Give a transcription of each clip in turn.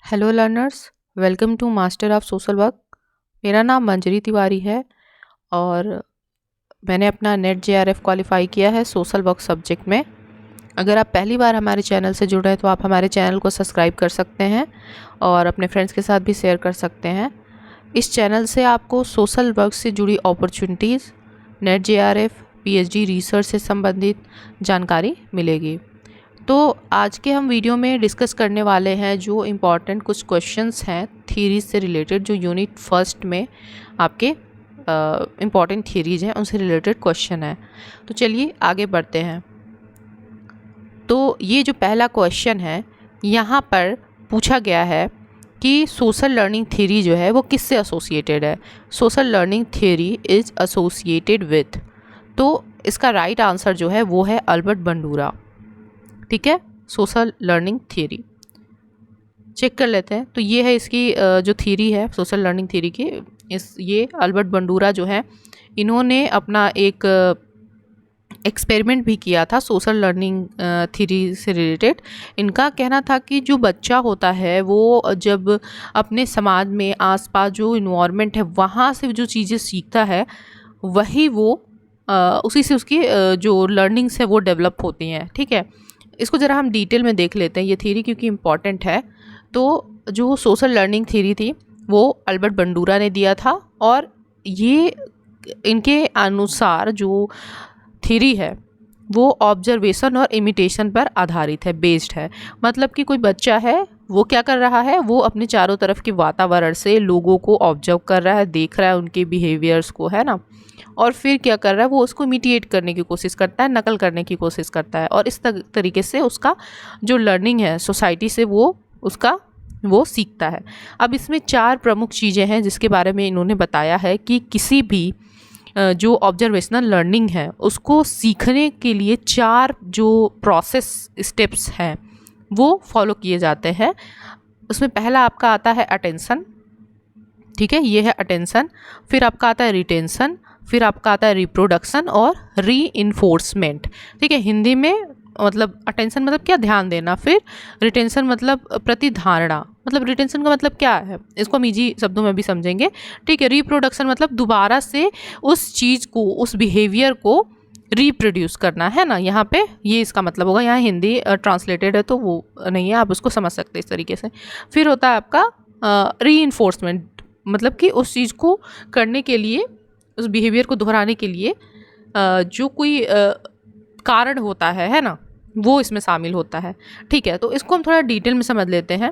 Hello learners, welcome to master of social work. मेरा नाम मंजरी तिवारी है और मैंने अपना नेट जेआरएफ क्वालिफाई किया है सोशल वर्क सब्जेक्ट में। अगर आप पहली बार हमारे चैनल से जुड़ रहे हैं तो आप हमारे चैनल को सब्सक्राइब कर सकते हैं और अपने फ्रेंड्स के साथ भी शेयर कर सकते हैं। इस चैनल से आपको सोशल वर्क से जुड़ी opportunities, net JRF, PhD research से संबंधित जानकारी मिलेगी। तो आज के हम वीडियो में डिस्कस करने वाले हैं जो इम्पॉर्टेंट कुछ क्वेश्चंस हैं थीरीज से रिलेटेड, जो यूनिट फर्स्ट में आपके इम्पॉर्टेंट थीरीज हैं उनसे रिलेटेड क्वेश्चन है। तो चलिए आगे बढ़ते हैं। तो ये जो पहला क्वेश्चन है यहाँ पर पूछा गया है कि सोशल लर्निंग थ्योरी जो है वो किससे एसोसिएटेड है। Social learning theory is associated with, तो इसका राइट आंसर जो है वो है अल्बर्ट बंडूरा। ठीक है, सोशल लर्निंग थ्योरी चेक कर लेते हैं। तो ये है इसकी जो थ्योरी है सोशल लर्निंग थ्योरी की, ये अल्बर्ट बंडूरा जो है इन्होंने अपना एक एक्सपेरिमेंट भी किया था सोशल लर्निंग थ्योरी से रिलेटेड। इनका कहना था कि जो बच्चा होता है वो जब अपने समाज में आसपास जो इन्वायरमेंट है वहाँ से जो चीज़ें सीखता है वही वो उसी से उसकी जो लर्निंग्स है वो डेवलप होती हैं। ठीक है, इसको ज़रा हम डिटेल में देख लेते हैं ये थ्योरी क्योंकि इम्पॉर्टेंट है। तो जो सोशल लर्निंग थ्योरी थी वो अल्बर्ट बंडूरा ने दिया था और ये इनके अनुसार जो थ्योरी है वो ऑब्जर्वेशन और इमिटेशन पर आधारित है, बेस्ड है। मतलब कि कोई बच्चा है वो क्या कर रहा है, वो अपने चारों तरफ के वातावरण से लोगों को ऑब्जर्व कर रहा है, देख रहा है उनके बिहेवियर्स को, है ना, और फिर क्या कर रहा है वो उसको इमिटेट करने की कोशिश करता है, नकल करने की कोशिश करता है और इस तरीके से उसका जो लर्निंग है सोसाइटी से वो सीखता है। अब इसमें 4 प्रमुख चीज़ें हैं जिसके बारे में इन्होंने बताया है कि किसी भी जो ऑब्जर्वेशनल लर्निंग है उसको सीखने के लिए 4 जो प्रोसेस स्टेप्स हैं वो फॉलो किए जाते हैं। उसमें पहला आपका आता है अटेंशन। ठीक है, ये है अटेंशन। फिर आपका आता है रिटेंशन, फिर आपका आता है रिप्रोडक्शन और रीइंफोर्समेंट। ठीक है, हिंदी में मतलब अटेंशन मतलब क्या, ध्यान देना। फिर रिटेंशन मतलब प्रतिधारणा, मतलब रिटेंशन का मतलब क्या है इसको हम इजी शब्दों में भी समझेंगे। ठीक है, रिप्रोडक्शन मतलब दोबारा से उस चीज़ को, उस बिहेवियर को रिप्रोड्यूस करना, है ना। यहाँ पे ये इसका मतलब होगा, यहाँ हिंदी ट्रांसलेटेड है तो वो नहीं है, आप उसको समझ सकते हैं इस तरीके से। फिर होता है आपका रीइंफोर्समेंट, मतलब कि उस चीज़ को करने के लिए, उस बिहेवियर को दोहराने के लिए जो कोई कारण होता है ना, वो इसमें शामिल होता है। ठीक है, तो इसको हम थोड़ा डिटेल में समझ लेते हैं।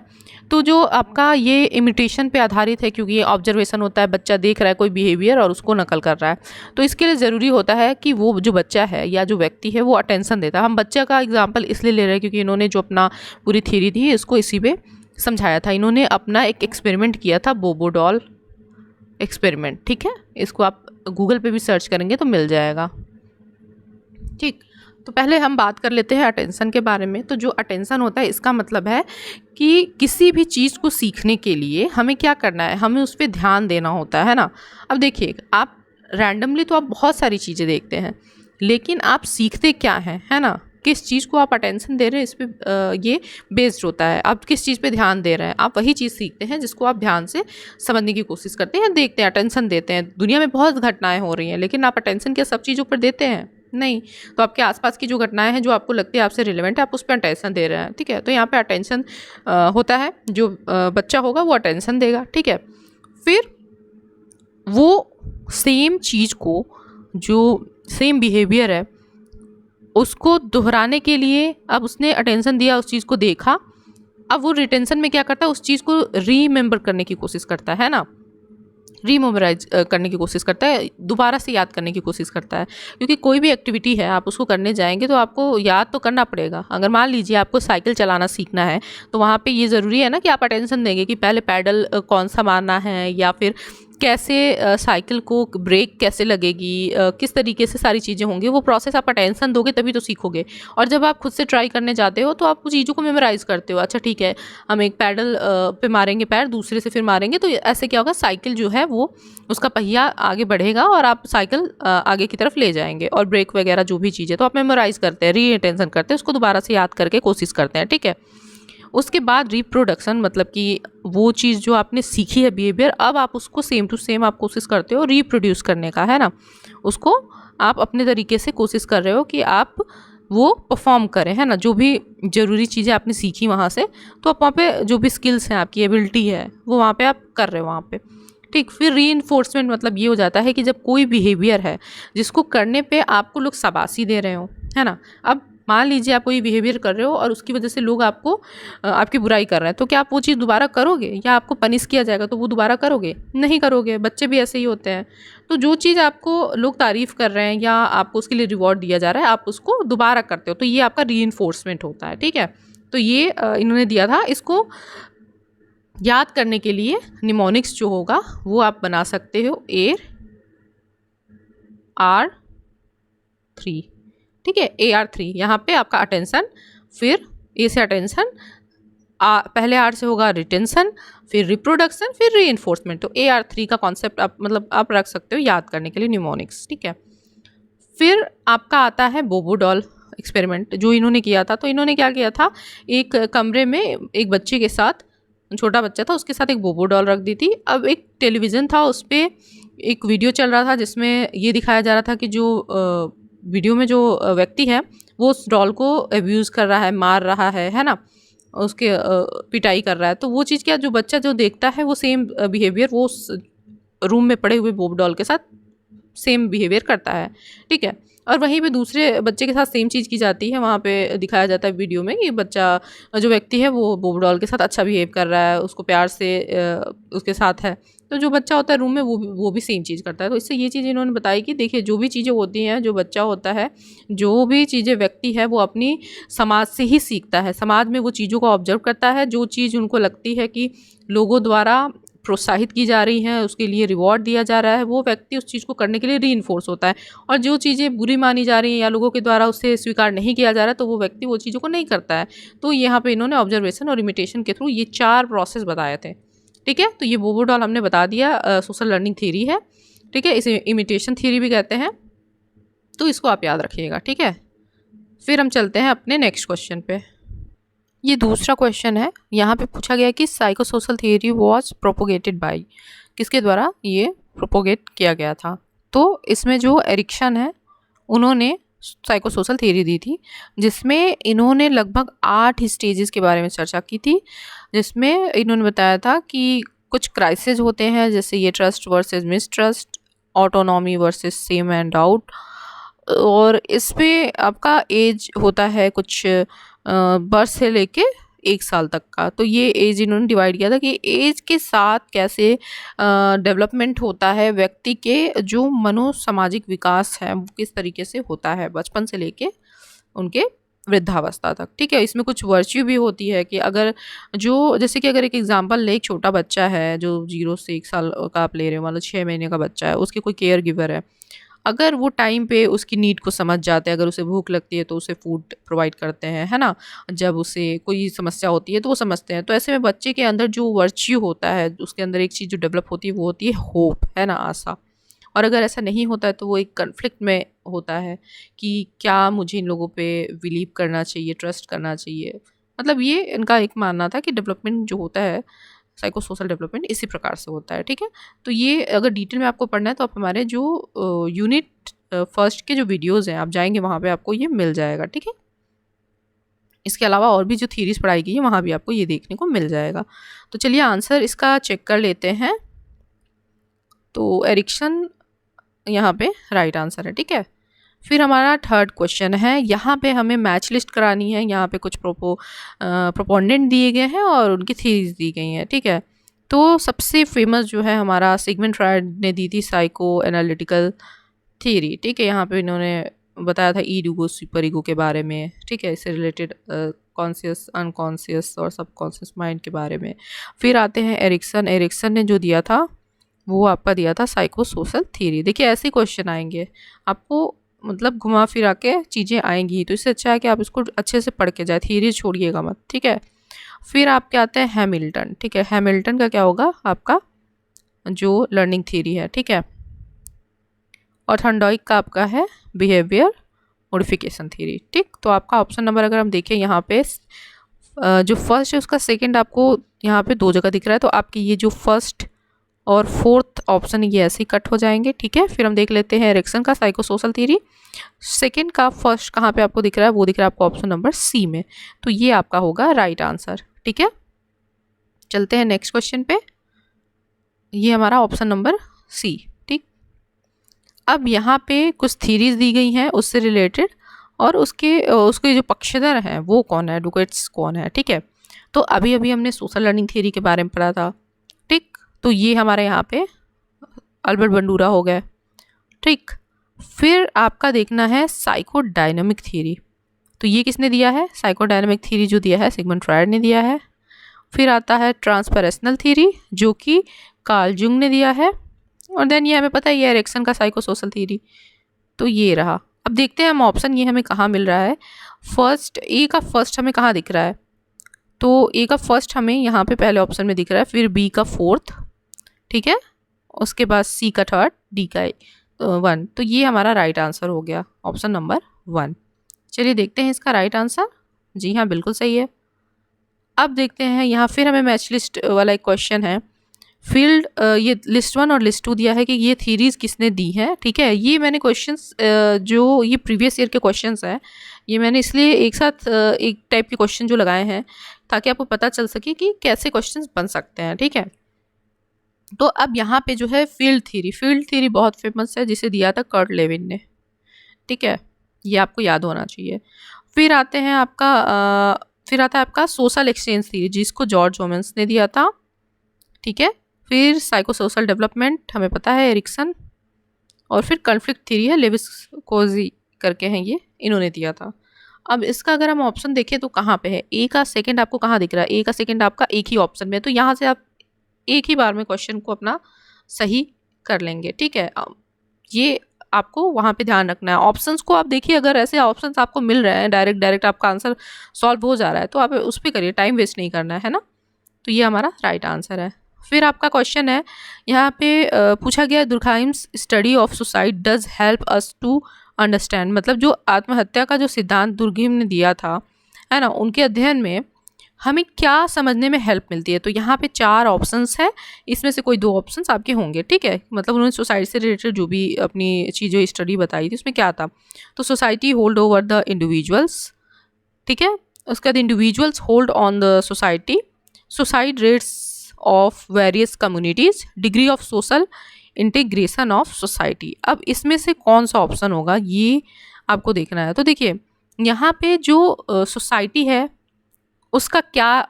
तो जो आपका ये इमिटेशन पे आधारित है क्योंकि ये ऑब्जर्वेशन होता है, बच्चा देख रहा है कोई बिहेवियर और उसको नकल कर रहा है, तो इसके लिए ज़रूरी होता है कि वो जो बच्चा है या जो व्यक्ति है वो अटेंशन देता है। हम बच्चा का एग्जाम्पल इसलिए ले रहे हैं क्योंकि इन्होंने जो अपना पूरी थ्योरी थी इसको इसी पे समझाया था। इन्होंने अपना एक एक्सपेरिमेंट किया था, बोबो डॉल एक्सपेरिमेंट। ठीक है, इसको आप गूगल पे भी सर्च करेंगे तो मिल जाएगा। ठीक, तो पहले हम बात कर लेते हैं अटेंशन के बारे में। तो जो अटेंशन होता है इसका मतलब है कि किसी भी चीज़ को सीखने के लिए हमें क्या करना है, हमें उस पर ध्यान देना होता है ना। अब देखिए, आप रैंडमली तो आप बहुत सारी चीज़ें देखते हैं लेकिन आप सीखते क्या हैं, है ना, किस चीज़ को आप अटेंशन दे रहे हैं इस पर ये बेस्ड होता है। आप किस चीज़ पे ध्यान दे रहे हैं, आप वही चीज़ सीखते हैं जिसको आप ध्यान से समझने की कोशिश करते हैं, देखते हैं, अटेंशन देते हैं। दुनिया में बहुत घटनाएं हो रही हैं लेकिन आप अटेंशन क्या सब चीज़ों पर देते हैं? नहीं। तो आपके आसपास की जो घटनाएं हैं जो आपको लगती है आपसे रिलेवेंट है, आप उस पर अटेंशन दे रहे हैं। ठीक है, तो यहाँ पे अटेंशन होता है, जो बच्चा होगा वो अटेंशन देगा। ठीक है, फिर वो सेम चीज़ को, जो सेम बिहेवियर है उसको दोहराने के लिए, अब उसने अटेंशन दिया, उस चीज़ को देखा, अब वो रिटेंशन में क्या करता है, उस चीज़ को रीमेंबर करने की कोशिश करता है ना, रीमेमोराइज करने की कोशिश करता है, दोबारा से याद करने की कोशिश करता है। क्योंकि कोई भी एक्टिविटी है आप उसको करने जाएंगे तो आपको याद तो करना पड़ेगा। अगर मान लीजिए आपको साइकिल चलाना सीखना है तो वहाँ पे ये ज़रूरी है ना कि आप अटेंशन देंगे कि पहले पैडल कौन सा मारना है, या फिर कैसे साइकिल को ब्रेक कैसे लगेगी, किस तरीके से सारी चीज़ें होंगी, वो प्रोसेस आप अटेंशन दोगे तभी तो सीखोगे। और जब आप खुद से ट्राई करने जाते हो तो आप उस चीज़ों को मेमोराइज़ करते हो। अच्छा ठीक है, हम एक पैडल पे मारेंगे पैर, दूसरे से फिर मारेंगे, तो ऐसे क्या होगा, साइकिल जो है वो उसका पहिया आगे बढ़ेगा और आप साइकिल आगे की तरफ ले जाएंगे, और ब्रेक वगैरह जो भी चीज़ है तो आप मेमोराइज़ करते हैं, री अटेंशन करते हैं, उसको दोबारा से याद करके कोशिश करते हैं। ठीक है, उसके बाद रिप्रोडक्शन, मतलब कि वो चीज़ जो आपने सीखी है बिहेवियर, अब आप उसको सेम टू सेम आप कोशिश करते हो रिप्रोड्यूस करने का, है ना। उसको आप अपने तरीके से कोशिश कर रहे हो कि आप वो परफॉर्म करें, है ना। जो भी ज़रूरी चीज़ें आपने सीखी वहाँ से, तो आप वहाँ पे जो भी स्किल्स हैं, आपकी एबिलिटी है, वो वहाँ पे आप कर रहे हो वहाँ पे, ठीक। फिर रीइंफोर्समेंट मतलब ये हो जाता है कि जब कोई बिहेवियर है जिसको करने पे आपको लोग शाबाशी दे रहे हो, है ना। अब मान लीजिए आप कोई बिहेवियर कर रहे हो और उसकी वजह से लोग आपको आपकी बुराई कर रहे हैं, तो क्या आप वो चीज़ दोबारा करोगे, या आपको पनिश किया जाएगा तो वो दोबारा करोगे? नहीं करोगे। बच्चे भी ऐसे ही होते हैं। तो जो चीज़ आपको लोग तारीफ़ कर रहे हैं या आपको उसके लिए रिवॉर्ड दिया जा रहा है, आप उसको दोबारा करते हो, तो ये आपका रीइंफोर्समेंट होता है, ठीक है। तो ये इन्होंने दिया था। इसको याद करने के लिए निमोनिक्स जो होगा वो आप बना सकते हो AR3, ठीक है। AR3 यहाँ पे आपका अटेंशन, फिर ए से अटेंशन, पहले आर से होगा रिटेंशन, फिर रिप्रोडक्शन, फिर रीइंफोर्समेंट। तो AR3 का कॉन्सेप्ट आप मतलब आप रख सकते हो याद करने के लिए निमोनिक्स, ठीक है। फिर आपका आता है बोबो डॉल एक्सपेरिमेंट जो इन्होंने किया था। तो इन्होंने क्या किया था, एक कमरे में एक बच्चे के साथ, छोटा बच्चा था, उसके साथ एक बोबो डॉल रख दी थी। अब एक टेलीविज़न था, उस पर एक वीडियो चल रहा था जिसमें ये दिखाया जा रहा था कि जो वीडियो में जो व्यक्ति है वो उस डॉल को अब्यूज़ कर रहा है, मार रहा है ना, उसके पिटाई कर रहा है। तो वो चीज़ क्या, जो बच्चा जो देखता है वो सेम बिहेवियर वो उस रूम में पड़े हुए बोब डॉल के साथ सेम बिहेवियर करता है, ठीक है। और वहीं पे दूसरे बच्चे के साथ सेम चीज़ की जाती है। वहाँ पे दिखाया जाता है वीडियो में कि बच्चा जो व्यक्ति है वो बोब डॉल के साथ अच्छा बिहेव कर रहा है, उसको प्यार से उसके साथ है। तो जो बच्चा होता है रूम में वो भी सेम चीज़ करता है। तो इससे ये चीज़ इन्होंने बताई कि देखिए जो भी चीज़ें होती हैं, जो बच्चा होता है, जो भी चीज़ें व्यक्ति है वो अपनी समाज से ही सीखता है। समाज में वो चीज़ों को ऑब्जर्व करता है, जो चीज़ उनको लगती है कि लोगों द्वारा प्रोत्साहित की जा रही हैं, उसके लिए रिवॉर्ड दिया जा रहा है, वो व्यक्ति उस चीज़ को करने के लिए रीइंफोर्स होता है। और जो चीज़ें बुरी मानी जा रही हैं या लोगों के द्वारा उससे स्वीकार नहीं किया जा रहा है, तो वो व्यक्ति वो चीज़ों को नहीं करता है। तो यहाँ पे इन्होंने ऑब्जर्वेशन और इमिटेशन के थ्रू ये 4 प्रोसेस बताए थे, ठीक है। तो ये बोबो डॉल हमने बता दिया सोशल लर्निंग थ्योरी है, ठीक है। इसे इमिटेशन थ्योरी भी कहते हैं, तो इसको आप याद रखिएगा, ठीक है। फिर हम चलते हैं अपने नेक्स्ट क्वेश्चन पे। ये दूसरा क्वेश्चन है। यहाँ पे पूछा गया कि psychosocial theory was propagated bye, किसके द्वारा ये प्रोपोगेट किया गया था। तो इसमें जो एरिक्सन है उन्होंने साइकोसोशल थियरी दी थी, जिसमें इन्होंने लगभग 8 स्टेजेस के बारे में चर्चा की थी, जिसमें इन्होंने बताया था कि कुछ क्राइसिस होते हैं, जैसे ये trust versus mistrust, autonomy versus same and doubt, और इस पे आपका एज होता है कुछ बर्थ से लेके 1 साल तक का। तो ये एज इन्होंने डिवाइड किया था कि एज के साथ कैसे डेवलपमेंट होता है व्यक्ति के, जो मनोसामाजिक विकास है वो किस तरीके से होता है बचपन से लेके उनके वृद्धावस्था तक, ठीक है। इसमें कुछ वर्च्यू भी होती है कि अगर जो, जैसे कि अगर एक एग्जांपल ले, एक छोटा बच्चा है जो 0 से 1 साल का आप ले रहे हो, मतलब 6 महीने का बच्चा है, उसके कोई केयर गिवर है, अगर वो टाइम पे उसकी नीड को समझ जाते हैं, अगर उसे भूख लगती है तो उसे फूड प्रोवाइड करते हैं, है ना। जब उसे कोई समस्या होती है तो वो समझते हैं। तो ऐसे में बच्चे के अंदर जो वर्च्यू होता है, उसके अंदर एक चीज़ जो डेवलप होती है वो होती है होप, है ना, आशा। और अगर ऐसा नहीं होता है तो वो एक कन्फ्लिक्ट में होता है कि क्या मुझे इन लोगों पे बिलीव करना चाहिए, ट्रस्ट करना चाहिए। मतलब ये इनका एक मानना था कि डेवलपमेंट जो होता है, साइको सोशल डेवलपमेंट इसी प्रकार से होता है, ठीक है। तो ये अगर डिटेल में आपको पढ़ना है तो आप हमारे जो यूनिट फर्स्ट के जो वीडियोज़ हैं आप जाएंगे वहाँ पे आपको ये मिल जाएगा, ठीक है। इसके अलावा और भी जो थीरीज पढ़ाई गई है वहाँ भी आपको ये देखने को मिल जाएगा। तो चलिए आंसर इसका चेक कर लेते हैं। तो एरिक्सन यहाँ पे राइट आंसर है, ठीक है। फिर हमारा थर्ड क्वेश्चन है। यहाँ पे हमें मैच लिस्ट करानी है। यहाँ पे कुछ प्रोपोनेंट दिए गए हैं और उनकी थीरीज दी गई हैं, ठीक है। तो सबसे फेमस जो है हमारा सिगमंड फ्रॉयड ने दी थी साइको एनालिटिकल थ्योरी, ठीक है। यहाँ पे इन्होंने बताया था ईगो सुपर ईगो के बारे में, ठीक है। इससे रिलेटेड कॉन्शियस, अनकॉन्शियस और सबकॉन्शियस माइंड के बारे में। फिर आते हैं एरिक्सन। एरिक्सन ने जो दिया था वो आपका दिया था साइको सोशल थ्योरी। देखिए ऐसे क्वेश्चन आएंगे आपको, मतलब घुमा फिरा के चीज़ें आएंगी, तो इससे अच्छा है कि आप इसको अच्छे से पढ़ के जाए, थ्योरी छोड़िएगा मत, ठीक है। फिर आपके आते हैं हैमिल्टन, ठीक है। हैमिल्टन का क्या होगा, आपका जो लर्निंग थ्योरी है, ठीक है। और थॉर्नडाइक का आपका है बिहेवियर मॉडिफिकेशन थ्योरी, ठीक। तो आपका ऑप्शन नंबर अगर हम देखें यहाँ पे जो फर्स्ट है उसका सेकंड आपको यहाँ पे 2 जगह दिख रहा है, तो आपकी ये जो फर्स्ट और फोर्थ ऑप्शन ये ऐसे ही कट हो जाएंगे, ठीक है। फिर हम देख लेते हैं एरिक्सन का साइकोसोशल थ्योरी। सेकंड का फर्स्ट कहाँ पे आपको दिख रहा है, वो दिख रहा है आपको ऑप्शन नंबर सी में, तो ये आपका होगा राइट आंसर, ठीक है। चलते हैं नेक्स्ट क्वेश्चन पे, ये हमारा ऑप्शन नंबर सी, ठीक। अब यहाँ पे कुछ थीरीज दी गई हैं उससे रिलेटेड, और उसके जो पक्षधर हैं वो कौन है, एडवोकेट्स कौन है, ठीक है। तो अभी अभी हमने सोशल लर्निंग थ्योरी के बारे में पढ़ा था, ठीक। तो ये हमारे यहाँ पे अल्बर्ट बंडूरा हो गए, ठीक। फिर आपका देखना है साइकोडायनामिक थ्योरी, तो ये किसने दिया है, साइकोडायनामिक थ्योरी जो दिया है सिगमंड फ्रायड ने दिया है। फिर आता है ट्रांसपर्सनल थ्योरी जो कि कार्ल जुंग ने दिया है, और देन ये हमें पता है ये एरिक्सन का साइकोसोशल थ्योरी, तो ये रहा। अब देखते हैं हम ऑप्शन ये हमें कहाँ मिल रहा है। फर्स्ट ए का फर्स्ट हमें कहाँ दिख रहा है, तो ए का फर्स्ट हमें यहाँ पे पहले ऑप्शन में दिख रहा है, फिर बी का फोर्थ, ठीक है, उसके बाद सी का थर्ड, डी का 1, तो ये हमारा राइट आंसर हो गया ऑप्शन नंबर 1। चलिए देखते हैं इसका राइट आंसर, जी हाँ बिल्कुल सही है। अब देखते हैं यहाँ फिर हमें मैच लिस्ट वाला एक क्वेश्चन है, फील्ड ये लिस्ट 1 और लिस्ट 2 दिया है कि ये थीरीज किसने दी हैं, ठीक है। ये मैंने क्वेश्चंस जो ये प्रीवियस ईयर के क्वेश्चंस हैं, ये मैंने इसलिए एक साथ एक टाइप के क्वेश्चन जो लगाए हैं ताकि आपको पता चल सके कि कैसे क्वेश्चंस बन सकते हैं, ठीक है। तो अब यहाँ पे जो है फील्ड थ्योरी बहुत फेमस है, जिसे दिया था कर्ट लेविन ने, ठीक है, ये आपको याद होना चाहिए। फिर आता है आपका सोशल एक्सचेंज थ्योरी जिसको जॉर्ज ओमेन्स ने दिया था, ठीक है। फिर साइकोसोशल डेवलपमेंट हमें पता है एरिक्सन, और फिर कॉन्फ्लिक्ट थ्योरी है लेविस कोजी करके हैं, ये इन्होंने दिया था। अब इसका अगर हम ऑप्शन देखें तो कहाँ पे है, ए का सेकंड आपको कहाँ दिख रहा है, ए का सेकंड आपका एक ही ऑप्शन में, तो यहाँ से आप एक ही बार में क्वेश्चन को अपना सही कर लेंगे, ठीक है। ये आपको वहाँ पे ध्यान रखना है। ऑप्शंस को आप देखिए, अगर ऐसे ऑप्शंस आपको मिल रहे हैं डायरेक्ट आपका आंसर सॉल्व हो जा रहा है तो आप उस पर करिए, टाइम वेस्ट नहीं करना है ना। तो ये हमारा राइट आंसर है। फिर आपका क्वेश्चन है यहाँ पे पूछा गया, Durkheim's study of suicide does help us to understand, मतलब जो आत्महत्या का जो सिद्धांत दुर्खिम ने दिया था, है ना, उनके अध्ययन में हमें क्या समझने में हेल्प मिलती है। तो यहाँ पे 4 ऑप्शंस है, इसमें से कोई 2 ऑप्शंस आपके होंगे, ठीक है। मतलब उन्होंने सोसाइटी से रिलेटेड जो भी अपनी चीज़ें स्टडी बताई थी उसमें क्या था, तो society hold over the individuals, ठीक है। उसके बाद individuals hold on the society, suicide rates of various communities, degree of social integration of society. अब इसमें से कौन सा ऑप्शन होगा ये आपको देखना है। तो देखिए यहाँ पे जो सोसाइटी है उसका क्या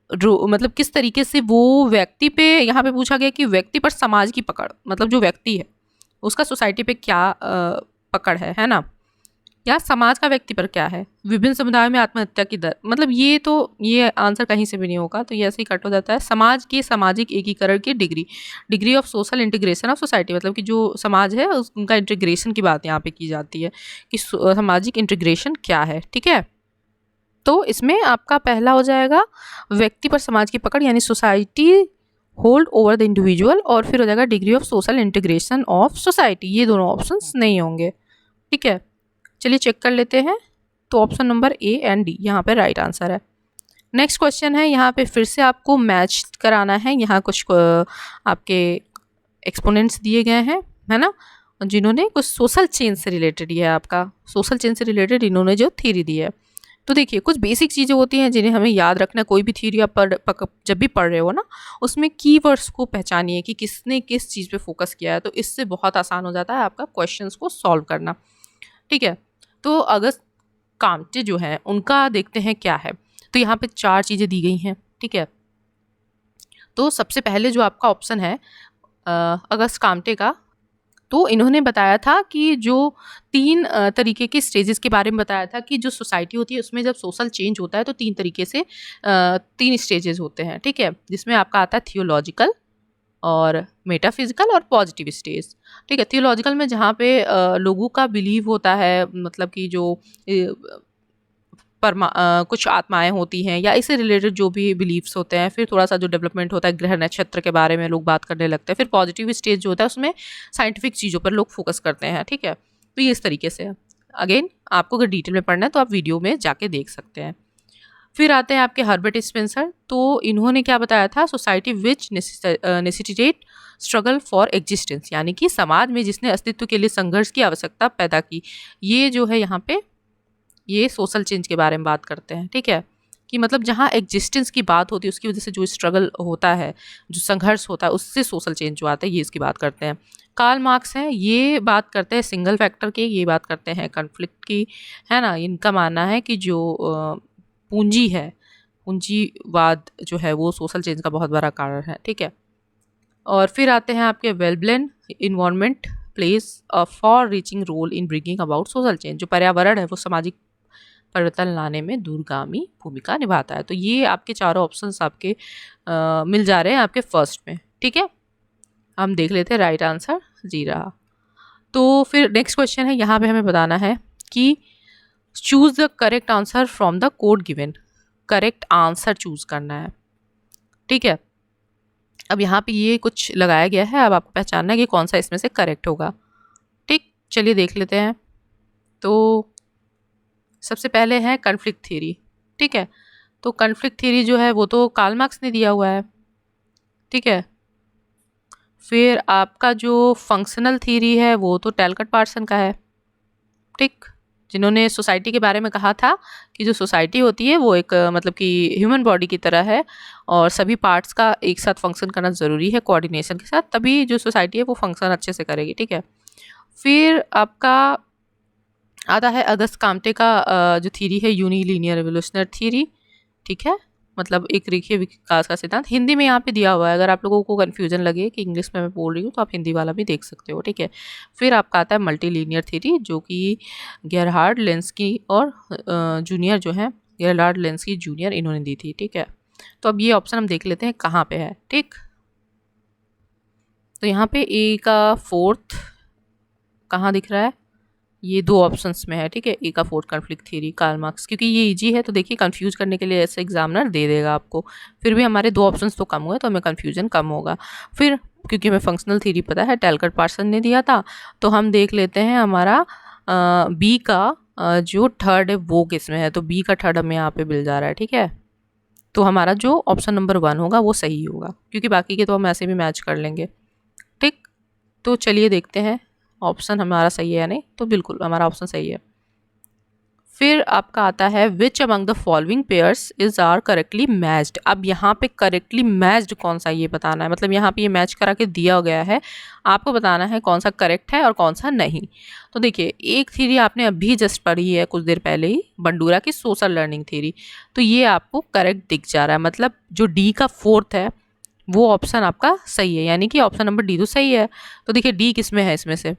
मतलब किस तरीके से वो व्यक्ति पे, यहाँ पे पूछा गया कि व्यक्ति पर समाज की पकड़, मतलब जो व्यक्ति है उसका सोसाइटी पे क्या पकड़ है ना, या समाज का व्यक्ति पर क्या है। विभिन्न समुदायों में आत्महत्या की दर, मतलब ये आंसर कहीं से भी नहीं होगा, तो ये ऐसे ही कट हो जाता है। समाज के सामाजिक एकीकरण की degree of social integration of society, मतलब कि जो समाज है उनका इंटीग्रेशन की बात यहाँ पे की जाती है कि सामाजिक इंटीग्रेशन क्या है, ठीक है। तो इसमें आपका पहला हो जाएगा व्यक्ति पर समाज की पकड़, यानी society hold over the individual, और फिर हो जाएगा degree of social integration of society. ये दोनों ऑप्शंस नहीं होंगे, ठीक है। चलिए चेक कर लेते हैं, तो option number A and D यहाँ पे राइट आंसर है। नेक्स्ट क्वेश्चन है, यहाँ पे फिर से आपको मैच कराना है। यहाँ कुछ आपके एक्सपोनेंट्स दिए गए हैं, है ना, जिन्होंने कुछ सोशल चेंज से रिलेटेड, ये है आपका सोशल चेंज से रिलेटेड इन्होंने जो थ्योरी दी है। तो देखिए कुछ बेसिक चीज़ें होती हैं जिन्हें हमें याद रखना, कोई भी थ्योरी आप जब भी पढ़ रहे हो ना, उसमें कीवर्ड्स को पहचानिए कि किसने किस चीज़ पे फोकस किया है, तो इससे बहुत आसान हो जाता है आपका क्वेश्चंस को सॉल्व करना, ठीक है। तो अगस्त काम्टे जो है उनका देखते हैं क्या है। तो यहाँ पे 4 चीज़ें दी गई हैं, ठीक है। तो सबसे पहले जो आपका ऑप्शन है अगस्त काम्टे का, तो इन्होंने बताया था कि जो 3 तरीके के स्टेजेस के बारे में बताया था कि जो सोसाइटी होती है उसमें जब सोशल चेंज होता है तो 3 तरीके से 3 स्टेजेस होते हैं, ठीक है, जिसमें आपका आता है थियोलॉजिकल और मेटाफिजिकल और पॉजिटिव स्टेज, ठीक है। थियोलॉजिकल में जहाँ पे लोगों का बिलीव होता है, मतलब कि जो कुछ आत्माएं होती हैं या इससे रिलेटेड जो भी बिलीव्स होते हैं, फिर थोड़ा सा जो डेवलपमेंट होता है ग्रह नक्षत्र के बारे में लोग बात करने लगते हैं, फिर पॉजिटिव स्टेज जो होता है उसमें साइंटिफिक चीज़ों पर लोग फोकस करते हैं, ठीक है। तो ये इस तरीके से है। अगेन आपको अगर डिटेल में पढ़ना है तो आप वीडियो में जाके देख सकते हैं। फिर आते हैं आपके हर्बर्ट स्पेंसर। तो इन्होंने क्या बताया था, society which necessitate struggle for existence, यानी कि समाज में जिसने अस्तित्व के लिए संघर्ष की आवश्यकता पैदा की। ये जो है यहाँ पे ये सोशल चेंज के बारे में बात करते हैं, ठीक है, कि मतलब जहाँ एग्जिस्टेंस की बात होती है उसकी वजह से जो स्ट्रगल होता है, जो संघर्ष होता है, उससे सोशल चेंज जो आता है, ये इसकी बात करते हैं। कार्ल मार्क्स हैं, ये बात करते हैं सिंगल फैक्टर की, ये बात करते हैं कन्फ्लिक्ट की, है ना। इनका मानना है कि जो पूंजी है, पूंजीवाद जो है वो सोशल चेंज का बहुत बड़ा कारण है, ठीक है। और फिर आते हैं आपके Veblen, environment plays a far reaching role in bringing about social change, जो पर्यावरण है वो सामाजिक परिवर्तन लाने में दूरगामी भूमिका निभाता है। तो ये आपके चारों ऑप्शंस आपके मिल जा रहे हैं आपके फर्स्ट में, ठीक है। हम देख लेते हैं, राइट आंसर जी रहा। तो फिर नेक्स्ट क्वेश्चन है, यहाँ पे हमें बताना है कि choose the correct answer from the code given. Correct answer choose करना है, ठीक है। अब यहाँ पे ये कुछ लगाया गया है, अब आपको पहचानना है कि कौन सा इसमें से करेक्ट होगा, ठीक। चलिए देख लेते हैं। तो सबसे पहले है कन्फ्लिक्ट थ्योरी, ठीक है। तो कन्फ्लिक्ट थ्योरी जो है वो तो कार्ल मार्क्स ने दिया हुआ है, ठीक है। फिर आपका जो फंक्शनल थ्योरी है वो तो टैलकट पार्सन का है, ठीक, जिन्होंने सोसाइटी के बारे में कहा था कि जो सोसाइटी होती है वो एक मतलब कि ह्यूमन बॉडी की तरह है और सभी पार्ट्स का एक साथ फंक्शन करना ज़रूरी है कोऑर्डिनेशन के साथ, तभी जो सोसाइटी है वो फंक्शन अच्छे से करेगी, ठीक है। फिर आपका आता है अगस्त काम्टे का जो थ्योरी है यूनिलीनियर रिवोल्यूशनरी थ्योरी, ठीक है, मतलब एक रेखीय विकास का सिद्धांत। हिंदी में यहाँ पे दिया हुआ है, अगर आप लोगों को कन्फ्यूजन लगे कि इंग्लिश में मैं बोल रही हूँ तो आप हिंदी वाला भी देख सकते हो, ठीक है। फिर आपका आता है मल्टीलीनियर थ्योरी, जो कि गेरहार्ड लेंस्की और जूनियर जो है, गेरहार्ड लेंस्की जूनियर, इन्होंने दी थी, ठीक है। तो अब ये ऑप्शन हम देख लेते हैं कहाँ पे है, ठीक। तो यहाँ पे ए का फोर्थ कहाँ दिख रहा है, ये दो ऑप्शंस में है, ठीक है। ए का fourth conflict theory, Karl Marx, क्योंकि ये इजी है तो देखिए कंफ्यूज करने के लिए ऐसे एग्जामिनर दे देगा आपको। फिर भी हमारे दो ऑप्शंस तो कम हुए तो हमें कंफ्यूजन कम होगा। फिर क्योंकि हमें फंक्शनल थ्योरी पता है, टैलकट पार्सन ने दिया था, तो हम देख लेते हैं हमारा बी का जो थर्ड है वो किस में है। तो बी का थर्ड हमें यहाँ पे मिल जा रहा है, ठीक है। तो हमारा जो ऑप्शन नंबर 1 होगा वो सही होगा, क्योंकि बाकी के तो हम ऐसे भी मैच कर लेंगे, ठीक। तो चलिए देखते हैं ऑप्शन हमारा सही है या नहीं। तो बिल्कुल हमारा ऑप्शन सही है। फिर आपका आता है which among the following pairs is are correctly matched. अब यहाँ पे करेक्टली मैच्ड कौन सा ये बताना है, मतलब यहाँ पे ये मैच करा के दिया गया है, आपको बताना है कौन सा करेक्ट है और कौन सा नहीं। तो देखिए, एक थ्योरी आपने अभी जस्ट पढ़ी है कुछ देर पहले ही, बंडूरा की सोशल लर्निंग थ्योरी, तो ये आपको करेक्ट दिख जा रहा है, मतलब जो डी का फोर्थ है वो ऑप्शन आपका सही है, यानी कि ऑप्शन नंबर डी तो सही है। तो देखिए डी किस में है, इसमें से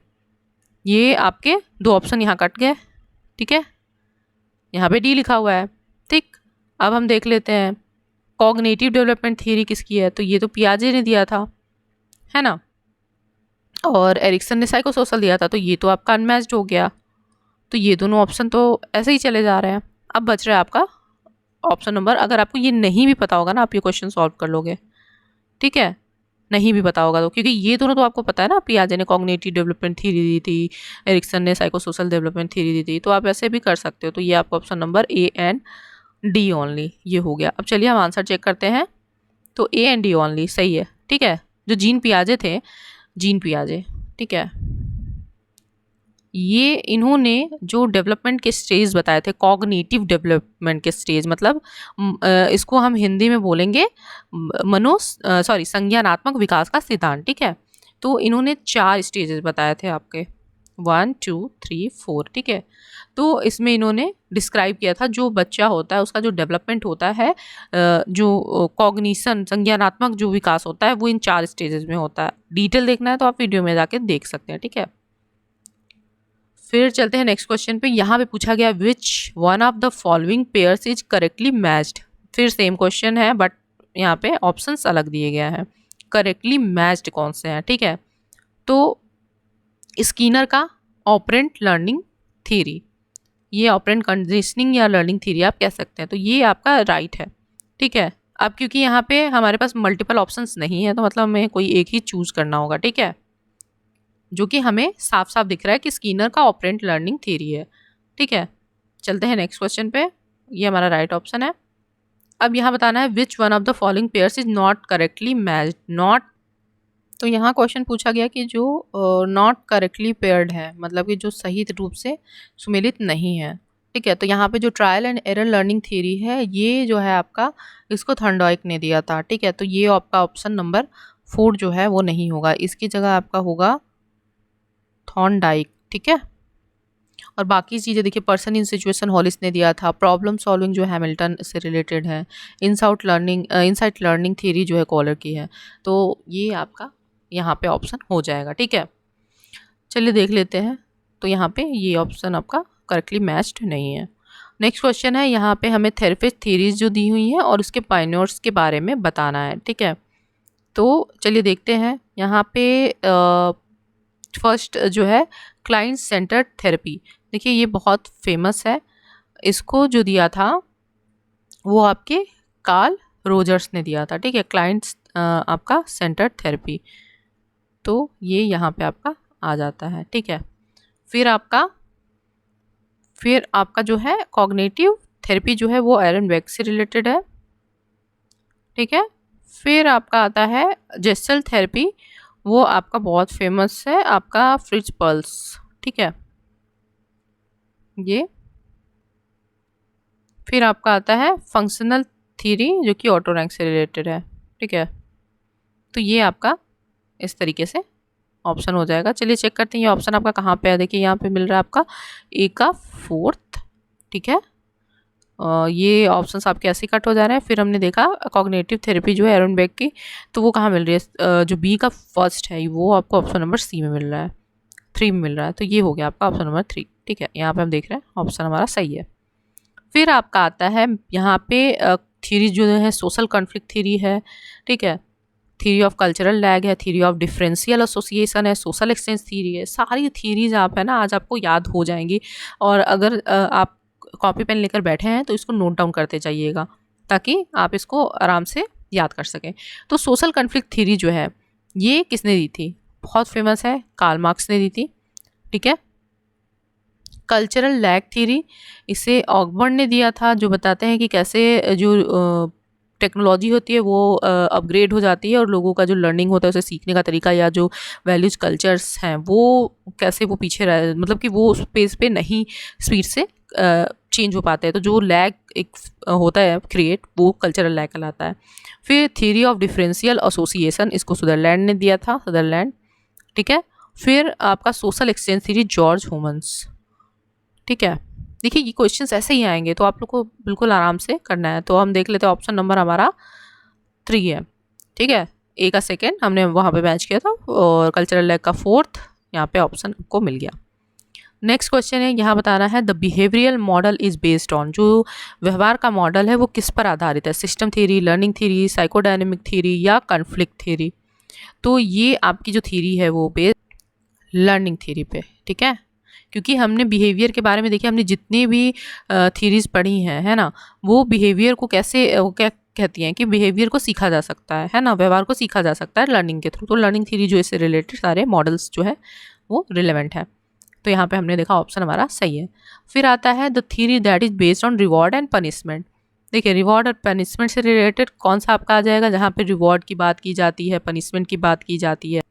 ये आपके दो ऑप्शन यहाँ कट गए, ठीक है, यहाँ पे डी लिखा हुआ है, ठीक। अब हम देख लेते हैं कॉग्निटिव डेवलपमेंट थ्योरी किसकी है, तो ये तो पियाजे ने दिया था, है ना, और एरिक्सन ने साइकोसोशल दिया था, तो ये तो आपका अनमैच्ड हो गया। तो ये दोनों ऑप्शन तो ऐसे ही चले जा रहे हैं। अब बच रहा है आपका ऑप्शन नंबर, अगर आपको ये नहीं भी पता होगा ना, आप ये क्वेश्चन सॉल्व कर लोगे, ठीक है, नहीं भी पता होगा तो, क्योंकि ये दोनों तो आपको पता है ना, पियाजे ने कॉग्निटिव डेवलपमेंट थ्योरी दी थी, एरिक्सन ने साइकोसोशल डेवलपमेंट थ्योरी दी थी, तो आप ऐसे भी कर सकते हो। तो ये आपको option number A and D only ये हो गया। अब चलिए हम आंसर चेक करते हैं। तो ए एंड डी ओनली सही है, ठीक है। जो जीन पियाजे थे, जीन पियाजे, ठीक है, ये इन्होंने जो डेवलपमेंट के स्टेज बताए थे, कॉग्निटिव डेवलपमेंट के स्टेज, मतलब इसको हम हिंदी में बोलेंगे संज्ञानात्मक विकास का सिद्धांत, ठीक है। तो इन्होंने 4 स्टेजेस बताए थे आपके, 1 2 3 4, ठीक है। तो इसमें इन्होंने डिस्क्राइब किया था जो बच्चा होता है उसका जो डेवलपमेंट होता है, जो कॉग्निशन संज्ञानात्मक जो विकास होता है वो इन 4 स्टेजेस में होता है। डिटेल देखना है तो आप वीडियो में जाके देख सकते हैं, ठीक है। फिर चलते हैं नेक्स्ट क्वेश्चन पे। यहाँ पे पूछा गया which one of the following pairs is correctly matched. फिर सेम क्वेश्चन है बट यहाँ पे ऑप्शंस अलग दिए गए हैं। करेक्टली मैच्ड कौन से हैं, ठीक है। तो स्कीनर का ऑपरेंट लर्निंग थ्योरी, ये ऑपरेंट कंडीशनिंग या लर्निंग थ्योरी आप कह सकते हैं, तो ये आपका राइट है, ठीक है। अब क्योंकि यहाँ पे हमारे पास मल्टीपल ऑप्शंस नहीं है तो मतलब हमें कोई एक ही चूज करना होगा, ठीक है, जो कि हमें साफ साफ दिख रहा है कि स्कीनर का ऑपरेंट लर्निंग थ्योरी है, ठीक है। चलते हैं नेक्स्ट क्वेश्चन पे, ये हमारा राइट ऑप्शन है। अब यहाँ बताना है which one of the following pairs is not correctly matched. Not, तो यहाँ क्वेश्चन पूछा गया कि जो नॉट करेक्टली पेयर्ड है, मतलब कि जो सही रूप से सुमेलित नहीं है। ठीक है, तो यहाँ पे जो trial and error learning theory है, ये जो है आपका, इसको थॉर्नडाइक ने दिया था। ठीक है, तो ये आपका ऑप्शन नंबर 4 जो है वो नहीं होगा, इसकी जगह आपका होगा थॉर्नडाइक। ठीक है, और बाकी चीज़ें देखिए, पर्सन इन सिचुएशन हॉलिस ने दिया था, प्रॉब्लम सॉल्विंग जो हैमिल्टन से रिलेटेड है, इनसाइट लर्निंग थ्योरी जो है कॉलर की है। तो ये आपका यहाँ पे ऑप्शन हो जाएगा। ठीक है, चलिए देख लेते हैं। तो यहाँ पे ये ऑप्शन आपका करेक्टली मैच्ड नहीं है। नेक्स्ट क्वेश्चन है, यहाँ पे हमें थेरेपिस्ट थ्योरीज जो दी हुई हैं और उसके पायनियर्स के बारे में बताना है। ठीक है, तो चलिए देखते हैं। यहाँ पे फर्स्ट जो है क्लाइंट सेंटर्ड थेरेपी, देखिए ये बहुत फेमस है। इसको जो दिया था वो आपके कार्ल रोजर्स ने दिया था। ठीक है, क्लाइंट्स आपका सेंटर्ड थेरेपी, तो ये यहाँ पे आपका आ जाता है। ठीक है, फिर आपका जो है कॉग्निटिव थेरेपी जो है वो एरन बेक से रिलेटेड है। ठीक है, फिर आपका आता है जेस्टल थेरेपी, वो आपका बहुत फेमस है, आपका फ्रिज पर्ल्स। ठीक है, ये फिर आपका आता है फंक्शनल थ्योरी जो कि ऑटो रैंक से रिलेटेड है। ठीक है, तो ये आपका इस तरीके से ऑप्शन हो जाएगा। चलिए चेक करते हैं ये ऑप्शन आपका कहाँ पे है। देखिए यहाँ पे मिल रहा है आपका ए का 4th। ठीक है, ये ऑप्शंस आपके ऐसे कट हो जा रहे हैं। फिर हमने देखा कॉग्निटिव थेरेपी जो है एरन बेक की, तो वो कहाँ मिल रही है, जो बी का फर्स्ट है वो आपको ऑप्शन नंबर सी में मिल रहा है, 3 में मिल रहा है। तो ये हो गया आपका ऑप्शन नंबर 3। ठीक है, यहाँ पे हम देख रहे हैं ऑप्शन हमारा सही है। फिर आपका आता है यहाँ पे थ्योरी जो है सोशल कॉन्फ्लिक्ट थ्योरी है। ठीक है, थ्योरी ऑफ कल्चरल लैग है, थ्योरी ऑफ डिफरेंशियल एसोसिएशन है, सोशल एक्सचेंज थ्योरी है। सारी थ्योरीज आप है ना आज आपको याद हो जाएंगी, और अगर आप कॉपी पेन लेकर बैठे हैं तो इसको नोट डाउन करते जाइएगा ताकि आप इसको आराम से याद कर सकें। तो सोशल कॉन्फ्लिक्ट थ्योरी जो है ये किसने दी थी, बहुत फेमस है, कार्ल मार्क्स ने दी थी। ठीक है, कल्चरल लैग थ्योरी इसे ऑगबर्न ने दिया था, जो बताते हैं कि कैसे जो टेक्नोलॉजी होती है वो अपग्रेड हो जाती है और लोगों का जो लर्निंग होता है उसे सीखने का तरीका या जो वैल्यूज कल्चर्स हैं वो कैसे वो पीछे रह, मतलब कि वो उस पेस पे नहीं स्पीड से चेंज हो पाते हैं। तो जो लैग एक होता है क्रिएट, वो कल्चरल लैग कहलाता है। फिर थ्योरी ऑफ डिफरेंशियल एसोसिएशन, इसको सुदरलैंड ने दिया था, सुदरलैंड। ठीक है, फिर आपका social exchange theory George humans. ठीक है, देखिए ये क्वेश्चंस ऐसे ही आएंगे तो आप लोग को बिल्कुल आराम से करना है। तो हम देख लेते हैं ऑप्शन नंबर हमारा 3 है। ठीक है, ए का 2nd हमने वहाँ पे मैच किया था और कल्चरल लैग का 4th यहाँ पे ऑप्शन को मिल गया। नेक्स्ट क्वेश्चन है, यहाँ बताना है the behavioural model is based on, जो व्यवहार का मॉडल है वो किस पर आधारित है, system theory, learning theory, psychodynamic theory या कॉन्फ्लिक्ट थ्योरी। तो ये आपकी जो थ्योरी है वो बेस्ड लर्निंग थ्योरी पे। ठीक है, क्योंकि हमने बिहेवियर के बारे में देखिए, हमने जितनी भी थ्योरीज पढ़ी हैं है ना, वो बिहेवियर को कैसे क्या कहती हैं कि बिहेवियर को सीखा जा सकता है ना, व्यवहार को सीखा जा सकता है लर्निंग के थ्रू। तो लर्निंग थ्योरी जो इससे रिलेटेड सारे मॉडल्स जो है वो रिलेवेंट है। तो यहाँ पे हमने देखा ऑप्शन हमारा सही है। फिर आता है the theory that is based on reward and punishment. देखिए रिवॉर्ड और पनिशमेंट से रिलेटेड कौन सा आपका आ जाएगा, जहाँ पे रिवॉर्ड की बात की जाती है, पनिशमेंट की बात की जाती है।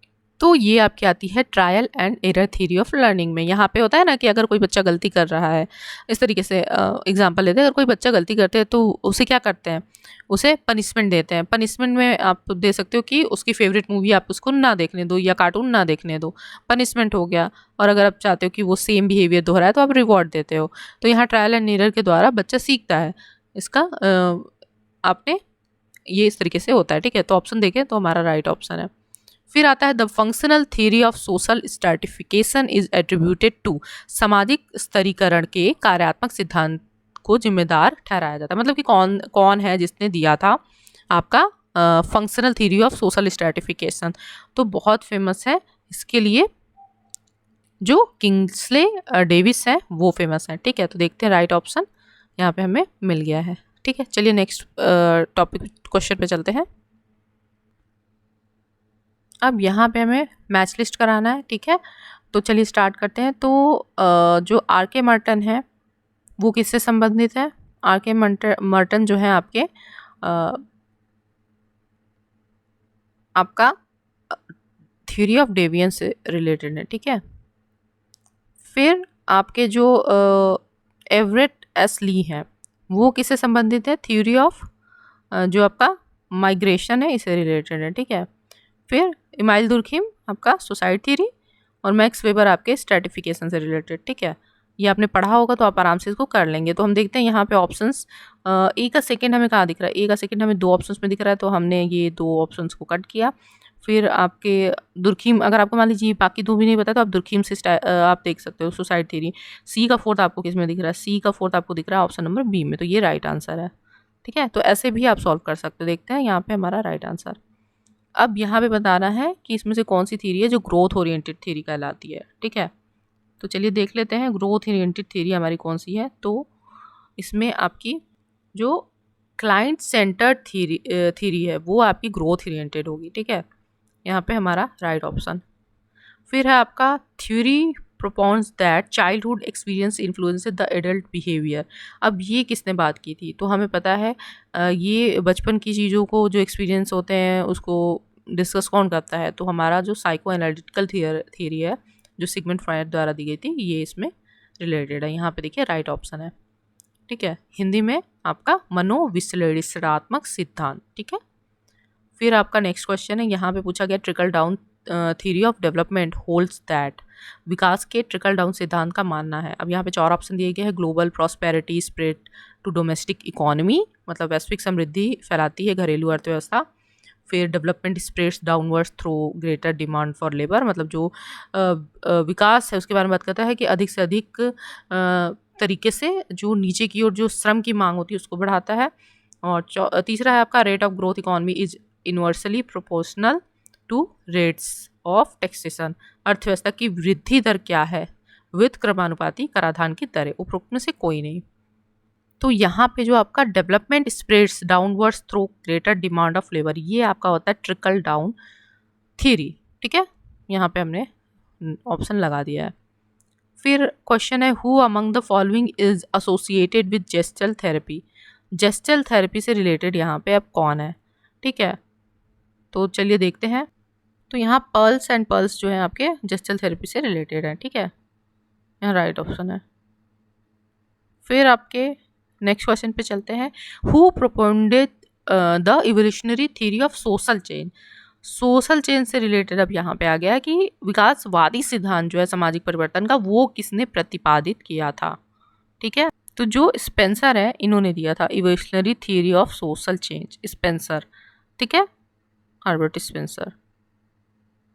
तो ये आपकी आती है trial and error theory of learning में। यहाँ पे होता है ना कि अगर कोई बच्चा गलती कर रहा है, इस तरीके से एग्जांपल लेते हैं, अगर कोई बच्चा गलती करते हैं तो उसे क्या करते हैं, उसे पनिशमेंट देते हैं। पनिशमेंट में आप दे सकते हो कि उसकी फेवरेट मूवी आप उसको ना देखने दो या कार्टून ना देखने दो, पनिशमेंट हो गया। और अगर आप चाहते हो कि वो सेम बिहेवियर दोहराए तो आप रिवॉर्ड देते हो। तो यहाँ ट्रायल एंड एरर के द्वारा बच्चा सीखता है, इसका आपने ये इस तरीके से होता है। ठीक है, तो ऑप्शन देखें तो हमारा राइट ऑप्शन है। फिर आता है the functional theory of social stratification is attributed to, सामाजिक स्तरीकरण के कार्यात्मक सिद्धांत को जिम्मेदार ठहराया जाता है। मतलब कि कौन है जिसने दिया था आपका functional theory of social stratification. तो बहुत फेमस है इसके लिए जो किंग्सले डेविस है, वो फेमस है। ठीक है, तो देखते हैं राइट ऑप्शन यहाँ पे हमें मिल गया है। ठीक है, चलिए नेक्स्ट टॉपिक क्वेश्चन पे चलते हैं। अब यहाँ पे हमें मैच लिस्ट कराना है। ठीक है, तो चलिए स्टार्ट करते हैं। तो जो आर के मर्टन है वो किससे संबंधित है, आर के मर्टन जो है आपके आपका थ्योरी ऑफ डेविएंस से रिलेटेड है, ठीक है। फिर आपके जो एवरेट एस ली हैं वो किससे संबंधित है, थ्योरी ऑफ जो आपका माइग्रेशन है इससे रिलेटेड है, ठीक है। फिर इमाइल दुर्खिम आपका सुसाइड थ्योरी और मैक्स वेबर आपके स्ट्रेटिफिकेशन से रिलेटेड, ठीक है। ये आपने पढ़ा होगा तो आप आराम से इसको कर लेंगे। तो हम देखते हैं यहाँ पे ऑप्शंस, ए का सेकंड हमें कहाँ दिख रहा है, ए का सेकंड हमें 2 ऑप्शंस में दिख रहा है, तो हमने ये 2 ऑप्शंस को कट किया। फिर आपके दुर्खिम, अगर आपको मान लीजिए बाकी 2 भी नहीं पता तो आप दुर्खिम से आप देख सकते हो सुसाइड थ्योरी। सी का 4th आपको किस में दिख रहा है, सी का 4th आपको दिख रहा है ऑप्शन नंबर बी में, तो ये राइट आंसर है, ठीक है। तो ऐसे भी आप सॉल्व कर सकते हो। देखते हैं यहाँ पे हमारा राइट आंसर। अब यहाँ पे बताना है कि इसमें से कौन सी थ्योरी है जो ग्रोथ ओरिएंटेड थ्योरी कहलाती है, ठीक है। तो चलिए देख लेते हैं ग्रोथ ओरिएंटेड थ्योरी हमारी कौन सी है। तो इसमें आपकी जो क्लाइंट सेंटर्ड थ्योरी है वो आपकी ग्रोथ ओरिएंटेड होगी, ठीक है। यहाँ पे हमारा राइट ऑप्शन। फिर है आपका theory propounds that childhood experience influences the adult behaviour. अब ये किसने बात की थी, तो हमें पता है ये बचपन की चीज़ों को जो एक्सपीरियंस होते हैं उसको डिस्कस कौन करता है, तो हमारा जो साइको एनालिटिकल थ्योरी है जो सिगमंड फ्रॉयड द्वारा दी गई थी ये इसमें रिलेटेड है। यहाँ पे देखिए राइट ऑप्शन है, ठीक है। हिंदी में आपका मनोविश्लेषणात्मक सिद्धांत, ठीक है। फिर आपका नेक्स्ट क्वेश्चन है, यहाँ पे पूछा गया trickle down theory of development holds that. विकास के ट्रिकल डाउन सिद्धांत का मानना है। अब यहाँ पे 4 ऑप्शन दिए गए हैं, global prosperity spread to domestic economy, मतलब वैश्विक समृद्धि फैलाती है घरेलू अर्थव्यवस्था। फिर development spreads downwards through greater demand for labour, मतलब जो विकास है उसके बारे में बात करता है कि अधिक से अधिक तरीके से जो नीचे की ओर जो श्रम की मांग होती है उसको बढ़ाता है। और तीसरा है आपका rate of growth economy is inversely proportional to rates of taxation. अर्थव्यवस्था की वृद्धि दर क्या है, वित्त क्रमानुपाती कराधान की दरें, उपरोक्त में से कोई नहीं। तो यहाँ पे जो आपका development spreads downwards through greater demand of labour, ये आपका होता है ट्रिकल डाउन थ्योरी, ठीक है। यहाँ पे हमने ऑप्शन लगा दिया है। फिर क्वेश्चन है who among the following is associated with gestural therapy. Gestural therapy से रिलेटेड यहाँ पे अब कौन है, ठीक है। तो चलिए देखते हैं। तो यहाँ पल्स एंड पल्स जो है आपके जेस्चरल थेरेपी से रिलेटेड है, ठीक है। यहाँ राइट ऑप्शन है। फिर आपके नेक्स्ट क्वेश्चन पे चलते हैं, who propounded the evolutionary theory of social change. Social change से रिलेटेड अब यहाँ पे आ गया कि विकासवादी सिद्धांत जो है सामाजिक परिवर्तन का वो किसने प्रतिपादित किया था, ठीक है। तो जो स्पेंसर है इन्होंने दिया था evolutionary theory of social change, Spencer, ठीक है, हर्बर्ट स्पेंसर।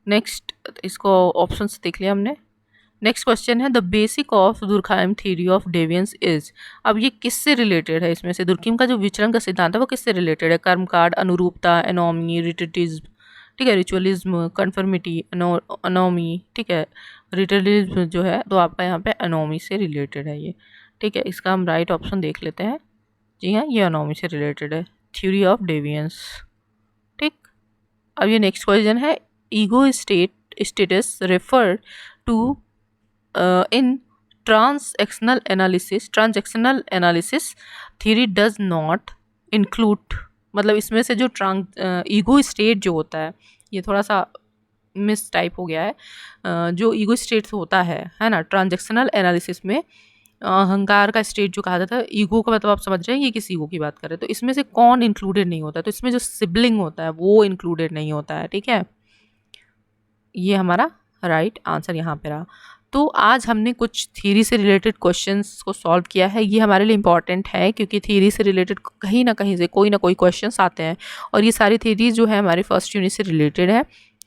नेक्स्ट इसको ऑप्शंस देख लिया हमने। नेक्स्ट क्वेश्चन है the basic of Durkheim theory of deviance is. अब ये किससे रिलेटेड है, इसमें से दुर्खिम का जो विचरण का सिद्धांत है वो किससे रिलेटेड है, कर्म कार्ड, अनुरूपता, एनोमी, रिटेटिज्म, ठीक है, रिचुअलिज्म, कन्फर्मिटी, अनोमी, ठीक है, रिटेटिज्म जो है तो आपका यहाँ पे अनोमी से रिलेटेड है ये, ठीक है। इसका हम राइट ऑप्शन देख लेते हैं। जी हाँ, ये अनोमी से रिलेटेड है, थ्योरी ऑफ डेविएंस, ठीक। अब ये नेक्स्ट क्वेश्चन है ego status refer to in transactional analysis theory does not include, मतलब इसमें से जो ईगो स्टेट जो होता है ये थोड़ा सा मिस टाइप हो गया है। जो ईगो स्टेट होता है ना ट्रांजैक्शनल एनालिसिस में, अहंकार का स्टेट जो कहा जाता है, ईगो का मतलब आप समझ रहे हैं ये किस ईगो की बात कर रहे हैं, तो इसमें से कौन इंक्लूडेड नहीं होता है, तो इसमें जो सिबलिंग होता है वो इंक्लूडेड नहीं होता है, ठीक है। ये हमारा राइट आंसर यहाँ पे रहा। तो आज हमने कुछ थ्योरी से रिलेटेड क्वेश्चंस को सॉल्व किया है। ये हमारे लिए इंपॉर्टेंट है क्योंकि थ्योरी से रिलेटेड कहीं ना कहीं से कोई ना कोई क्वेश्चंस आते हैं और ये सारी थ्योरीज जो है हमारे फर्स्ट यूनिट से रिलेटेड है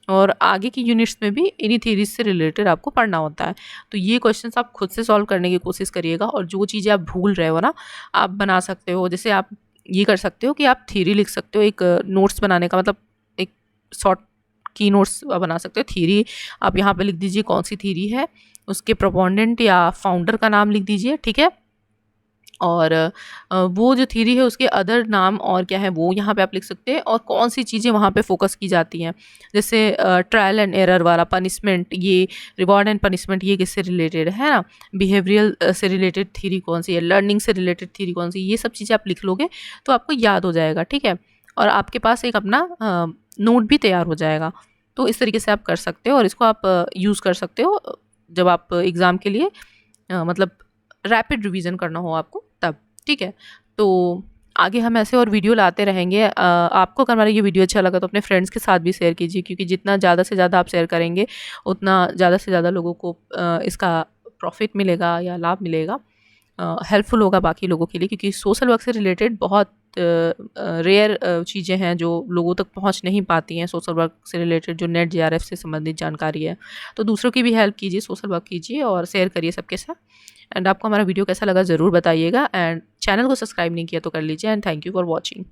और आगे की यूनिट्स में भी इन्हीं थ्योरीज से रिलेटेड आपको पढ़ना होता है। तो ये क्वेश्चंस आप खुद से सॉल्व करने की कोशिश करिएगा और जो चीज़ें आप भूल रहे हो ना आप बना सकते हो। जैसे आप ये कर सकते हो कि आप थ्योरी लिख सकते हो, एक नोट्स बनाने का मतलब एक शॉर्ट की नोट्स बना सकते हो। थ्योरी आप यहाँ पे लिख दीजिए कौन सी थ्योरी है, उसके प्रोपोनेंट या फाउंडर का नाम लिख दीजिए, ठीक है। और वो जो थ्योरी है उसके अदर नाम और क्या है वो यहाँ पे आप लिख सकते हैं, और कौन सी चीज़ें वहाँ पे फोकस की जाती हैं। जैसे ट्रायल एंड एरर वाला, पनिशमेंट, ये रिवॉर्ड एंड पनिशमेंट, ये किससे रिलेटेड है ना, बिहेवियरल से रिलेटेड थ्योरी कौन सी है, लर्निंग से रिलेटेड थ्योरी कौन सी, ये सब चीज़ें आप लिख लोगे तो आपको याद हो जाएगा, ठीक है। और आपके पास एक अपना नोट भी तैयार हो जाएगा। तो इस तरीके से आप कर सकते हो, और इसको आप यूज़ कर सकते हो जब आप एग्ज़ाम के लिए मतलब रैपिड रिवीजन करना हो आपको तब, ठीक है। तो आगे हम ऐसे और वीडियो लाते रहेंगे। आपको अगर हमारा ये वीडियो अच्छा लगा तो अपने फ्रेंड्स के साथ भी शेयर कीजिए, क्योंकि जितना ज़्यादा से ज़्यादा आप शेयर करेंगे उतना ज़्यादा से ज़्यादा लोगों को इसका प्रॉफिट मिलेगा या लाभ मिलेगा, हेल्पफुल होगा बाकी लोगों के लिए, क्योंकि सोशल वर्क से रिलेटेड बहुत रेयर चीज़ें हैं जो लोगों तक पहुंच नहीं पाती हैं। सोशल वर्क से रिलेटेड जो नेट जेआरएफ से संबंधित जानकारी है, तो दूसरों की भी हेल्प कीजिए, सोशल वर्क कीजिए और शेयर करिए सबके साथ। एंड आपको हमारा वीडियो कैसा लगा ज़रूर बताइएगा, एंड चैनल को सब्सक्राइब नहीं किया तो कर लीजिए। And thank you for watching.